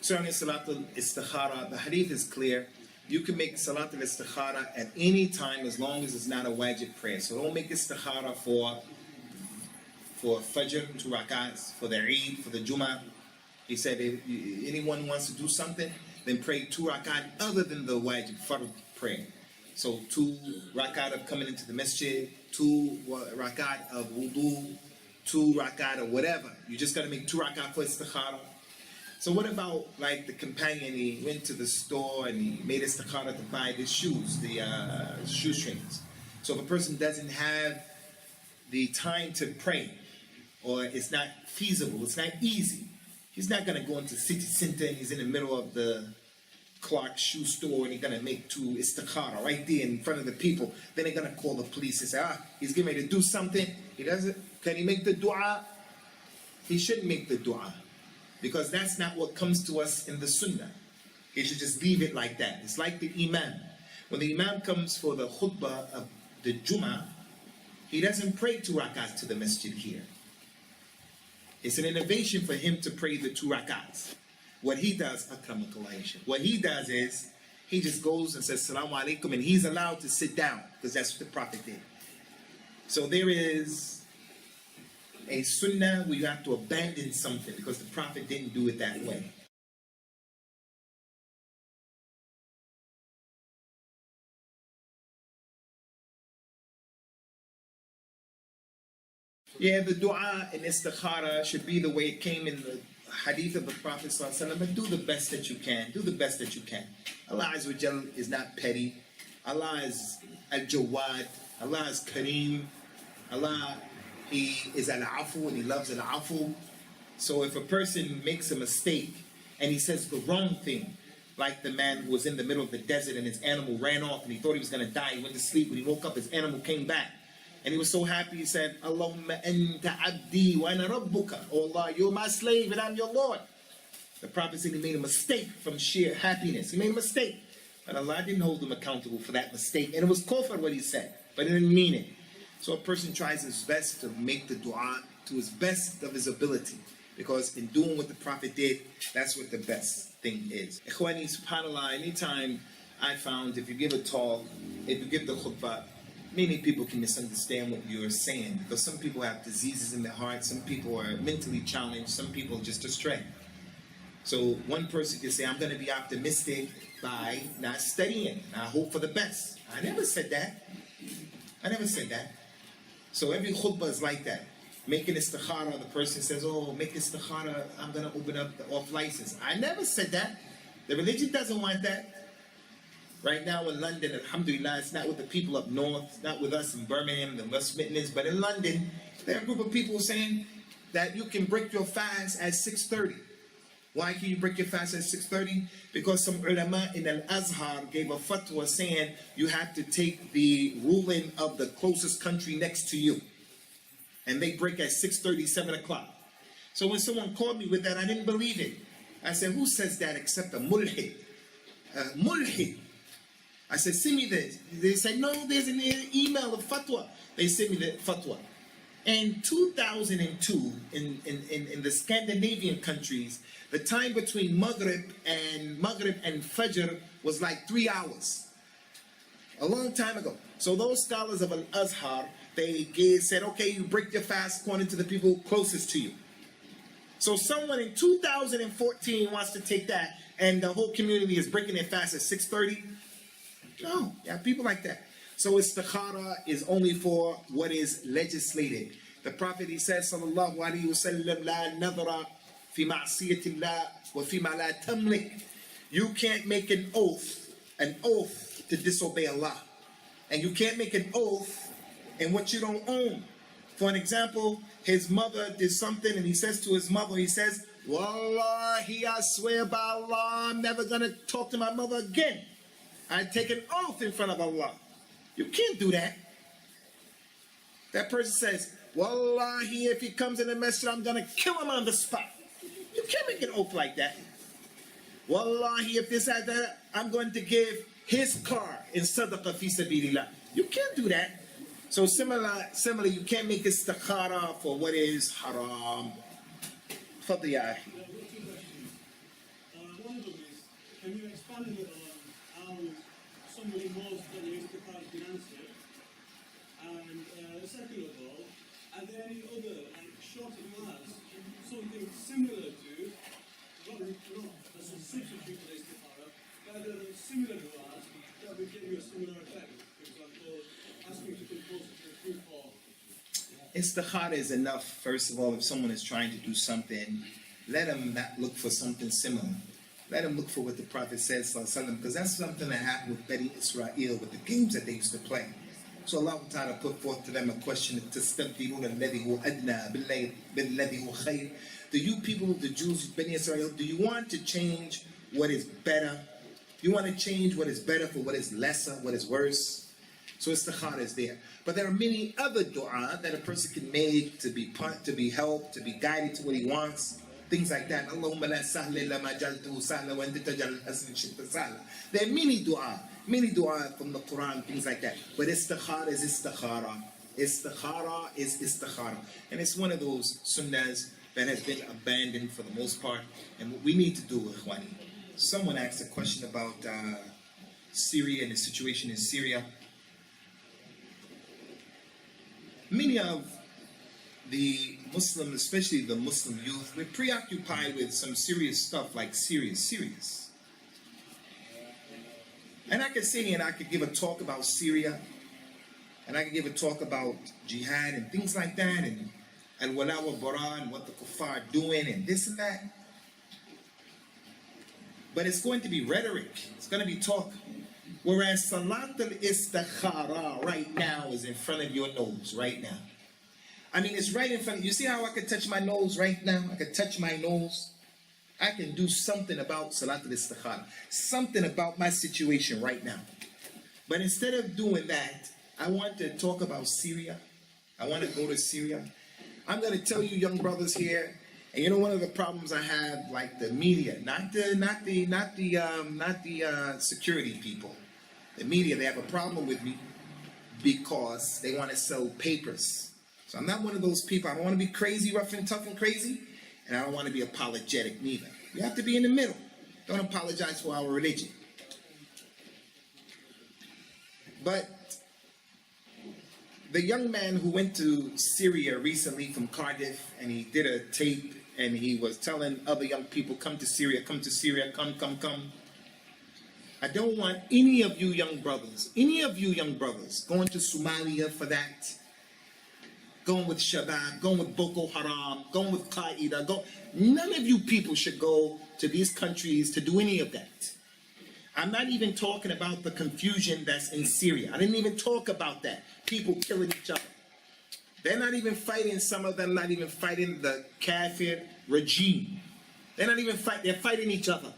concerning Salat Al Istikhara, the hadith is clear. You can make Salat Al Istikhara at any time as long as it's not a wajib prayer. So don't make Istikhara for Fajr, 2 rakats, for the Eid, for the Jummah. He said if anyone wants to do something, then pray 2 rakat other than the wajib fard prayer. So 2 rakat of coming into the masjid, 2 rakat of wudu, 2 rakat or whatever. You just got to make 2 rakat for Istikhara. So what about like the companion, he went to the store and he made Istikhara to buy the shoes, the shoestrings. So if a person doesn't have the time to pray, or it's not feasible, it's not easy, he's not going to go into city center and he's in the middle of the Clark shoe store and he's going to make 2 Istikhara right there in front of the people. Then they're going to call the police and say, he's getting ready to do something. He doesn't. Can he make the dua? He shouldn't make the dua, because that's not what comes to us in the sunnah. He should just leave it like that. It's like the imam. When the imam comes for the khutbah of the Jummah, he doesn't pray 2 rakats to the masjid here. It's an innovation for him to pray the 2 rakats. What he does, what he does is, he just goes and says, Assalamu alaikum, and he's allowed to sit down, because that's what the Prophet did. So there is a sunnah where you have to abandon something, because the Prophet didn't do it that way. Yeah, the dua in Istikhara should be the way it came in the hadith of the Prophet ﷺ, but do the best that you can. Do the best that you can. Allah Azza wa Jal is not petty. Allah is Al-Jawad. Allah is Kareem. Allah, He is Al-Afu, and He loves Al-Afu. So if a person makes a mistake and he says the wrong thing, like the man who was in the middle of the desert and his animal ran off and he thought he was going to die, he went to sleep, when he woke up his animal came back. And he was so happy, he said, Allahumma anta abdi wa ana rabbuka. Oh Allah, you're my slave and I'm your Lord. The Prophet said he made a mistake from sheer happiness. He made a mistake. But Allah didn't hold him accountable for that mistake. And it was kufr what he said, but he didn't mean it. So a person tries his best to make the dua to his best of his ability. Because in doing what the Prophet did, that's what the best thing is. Ikhwani, subhanAllah, anytime I found if you give a talk, if you give the khutbah, many people can misunderstand what you're saying, because some people have diseases in their heart, some people are mentally challenged, some people are just astray. So one person can say, I'm going to be optimistic by not studying, and I hope for the best. I never said that. I never said that. So every khutbah is like that. Making istikhara, the person says, oh, make istikhara, I'm going to open up the off license. I never said that. The religion doesn't want that. Right now in London, alhamdulillah, it's not with the people up north, not with us in Birmingham, the West Midlands, but in London, there are a group of people saying that you can break your fast at 6:30. Why can you break your fast at 6:30? Because some ulama in Al-Azhar gave a fatwa saying you have to take the ruling of the closest country next to you. And they break at 6:30, 7 o'clock. So when someone called me with that, I didn't believe it. I said, who says that except a mulhid? Mulhid. I said, send me this. They said, no, there's an email of fatwa. They sent me the fatwa. In 2002, in the Scandinavian countries, the time between Maghrib and Fajr was like 3 hours. A long time ago. So those scholars of Al-Azhar, they said, okay, you break your fast according to the people closest to you. So someone in 2014 wants to take that, and the whole community is breaking their fast at 6:30. No, yeah, people like that. So istikhara is only for what is legislated. The Prophet, he says, sallallahu alayhi wa sallam, la nadra fi ma'siyatillah wa fi ma la tamlik. You can't make an oath to disobey Allah. And you can't make an oath in what you don't own. For an example, his mother did something and he says to his mother, he says, Wallahi, I swear by Allah, I'm never going to talk to my mother again. I take an oath in front of Allah. You can't do that. That person says, Wallahi, if he comes in the masjid, I'm going to kill him on the spot. You can't make an oath like that. Wallahi, if this had that, I'm going to give his car in sadaqah fi sabilillah. You can't do that. So similarly, you can't make istikhara for what is haram. Fadli ya akhi. can you expand a little on how somebody knows that the Istikhara has been answered? And second of all, are there any other shorter du'as, something similar to, not as a substitute for the Istikhara, but are there similar du'as that would give you a similar effect? For example, asking to come closer to the truth or... Istikhara is enough, first of all, if someone is trying to do something, let them not look for something similar. Let them look for what the Prophet says, salam, because that's something that happened with Bani Israel, with the games that they used to play. So Allah Ta'ala put forth to them a question, do you people, the Jews, Bani Israel, do you want to change what is better? Do you want to change what is better for what is lesser, what is worse? So istikhara is there. But there are many other dua that a person can make to be helped, to be guided to what he wants. Things like that. Allahumma la sahla illa ma jaltuhu sahla wa anta tajal al-hazn shi'ta sahla. There are many dua from the Quran, things like that. But istikhara is istikhara. Istikhara is istikhara. And it's one of those sunnahs that has been abandoned for the most part. And what we need to do, ikhwani. Someone asked a question about Syria and the situation in Syria. Many of the Muslims, especially the Muslim youth, we're preoccupied with some serious stuff like serious. And I could sit here and I could give a talk about Syria, and I could give a talk about jihad and things like that, and al-wala wa bara and what the kuffar are doing and this and that. But it's going to be rhetoric. It's going to be talk. Whereas Salat Al Istikhara right now is in front of your nose right now. I mean, it's right in front of you. See how I can touch my nose right now? I can touch my nose. I can do something about Salat Al Istikhara. Something about my situation right now. But instead of doing that, I want to talk about Syria. I want to go to Syria. I'm going to tell you young brothers here, and you know one of the problems I have, like the media, not the security people. The media, they have a problem with me because they want to sell papers. So I'm not one of those people. I don't want to be crazy, rough and tough and crazy, and I don't want to be apologetic neither. You have to be in the middle. Don't apologize for our religion. But the young man who went to Syria recently from Cardiff, and he did a tape, and he was telling other young people, come to Syria, come, come. I don't want any of you young brothers going to Somalia for that, going with Shabab, going with Boko Haram, going with Qaeda. None of you people should go to these countries to do any of that. I'm not even talking about the confusion that's in Syria. I didn't even talk about that. People killing each other. They're not even fighting, some of them not even fighting the Kafir regime. They're not even fighting, they're fighting each other.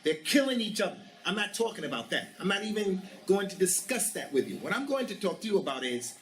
They're killing each other. I'm not talking about that. I'm not even going to discuss that with you. What I'm going to talk to you about is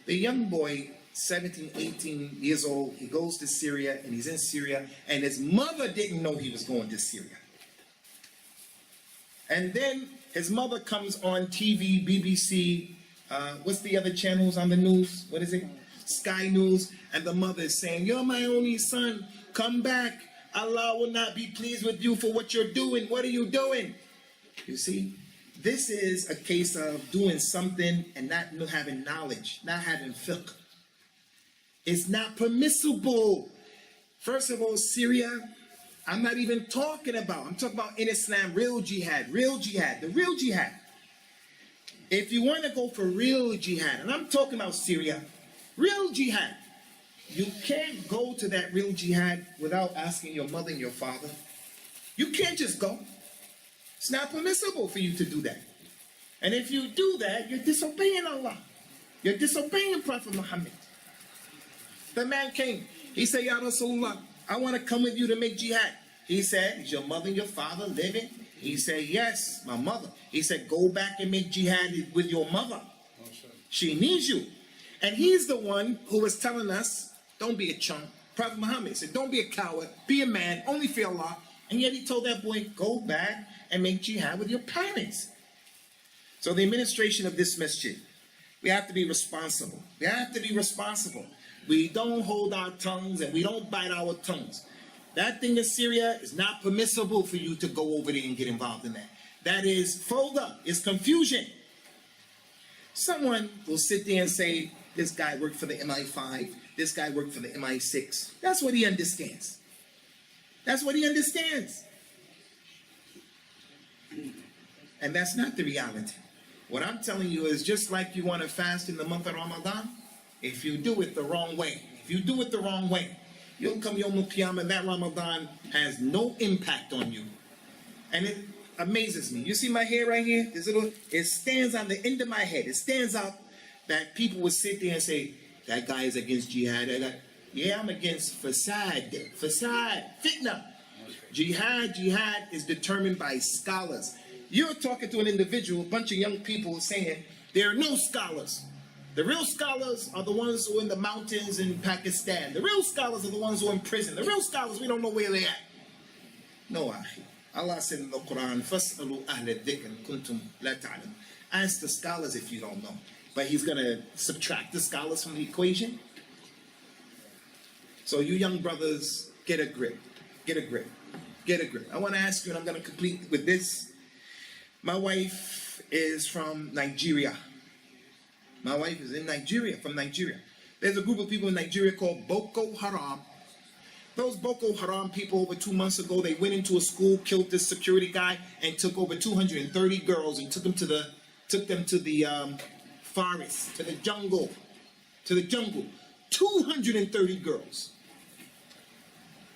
the young boy, 17, 18 years old, he goes to Syria, and he's in Syria, and his mother didn't know he was going to Syria. And then his mother comes on TV, BBC, what's the other channels on the news? What is it? Sky News. And the mother is saying, you're my only son. Come back. Allah will not be pleased with you for what you're doing. What are you doing? You see, this is a case of doing something and not having knowledge, not having fiqh. It's not permissible. First of all, Syria, I'm not even talking about. I'm talking about in Islam, real jihad, the real jihad. If you want to go for real jihad, and I'm talking about Syria, real jihad, you can't go to that real jihad without asking your mother and your father. You can't just go. It's not permissible for you to do that. And if you do that, you're disobeying Allah. You're disobeying Prophet Muhammad. The man came. He said, Ya Rasulullah, I want to come with you to make jihad. He said, is your mother and your father living? He said, yes, my mother. He said, go back and make jihad with your mother. She needs you. And he's the one who was telling us, don't be a chump. Prophet Muhammad said, don't be a coward. Be a man, only fear Allah. And yet he told that boy, go back and make jihad with your parents. So the administration of this masjid, we have to be responsible. We have to be responsible. We don't hold our tongues and we don't bite our tongues. That thing in Syria is not permissible for you to go over there and get involved in that. That is fawda, it's confusion. Someone will sit there and say, this guy worked for the MI5, this guy worked for the MI6. That's what he understands. That's what he understands. And that's not the reality. What I'm telling you is, just like you want to fast in the month of Ramadan, if you do it the wrong way, you'll come Yom Qiyamah and that Ramadan has no impact on you. And it amazes me. You see my hair right here? It stands on the end of my head. It stands out that people would sit there and say, that guy is against jihad. Yeah, I'm against fasad, fitna. Jihad is determined by scholars. You're talking to an individual, a bunch of young people saying, there are no scholars. The real scholars are the ones who are in the mountains in Pakistan. The real scholars are the ones who are in prison. The real scholars, we don't know where they're at. No, Allah said in the Quran, فَاسْأَلُوا أَهْلَ الذِّكْرِ كُنْتُمْ لَا تَعْلَمُونَ. Ask the scholars if you don't know. But he's going to subtract the scholars from the equation. So you young brothers, get a grip. Get a grip. Get a grip. I want to ask you, and I'm going to complete with this. My wife is from Nigeria. My wife is from Nigeria. There's a group of people in Nigeria called Boko Haram. Those Boko Haram people, over 2 months ago, they went into a school, killed this security guy, and took over 230 girls and took them to the forest, to the jungle. 230 girls.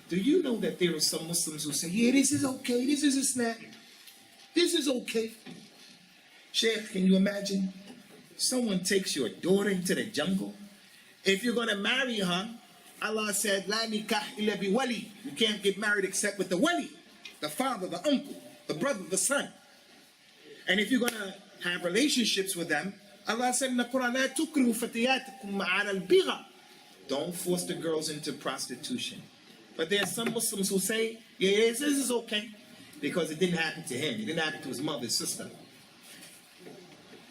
Do you know that there are some Muslims who say, yeah, this is okay, this is a snack, this is okay? Sheikh, can you imagine? Someone takes your daughter into the jungle. If you're going to marry her, Allah said, La nikah illa bi wali. You can't get married except with the wali, the father, the uncle, the brother, the son. And if you're going to have relationships with them, Allah said in the Quran, La tukrihu fatiyatukum ala al-bigha. Don't force the girls into prostitution. But there are some Muslims who say, yeah, this is okay, because it didn't happen to him. It didn't happen to his mother, his sister.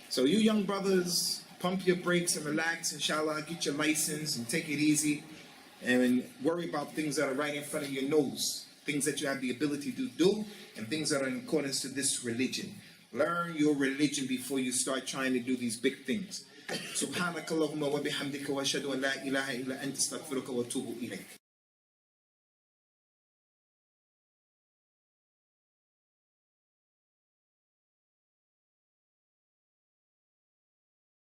So you young brothers, pump your brakes and relax, inshallah, get your license and take it easy, and worry about things that are right in front of your nose, things that you have the ability to do, and things that are in accordance to this religion. Learn your religion before you start trying to do these big things. Subhanakallahumma wa bihamdika wa ashhadu an la ilaha illa anta astaghfiruka wa atubu ilayk.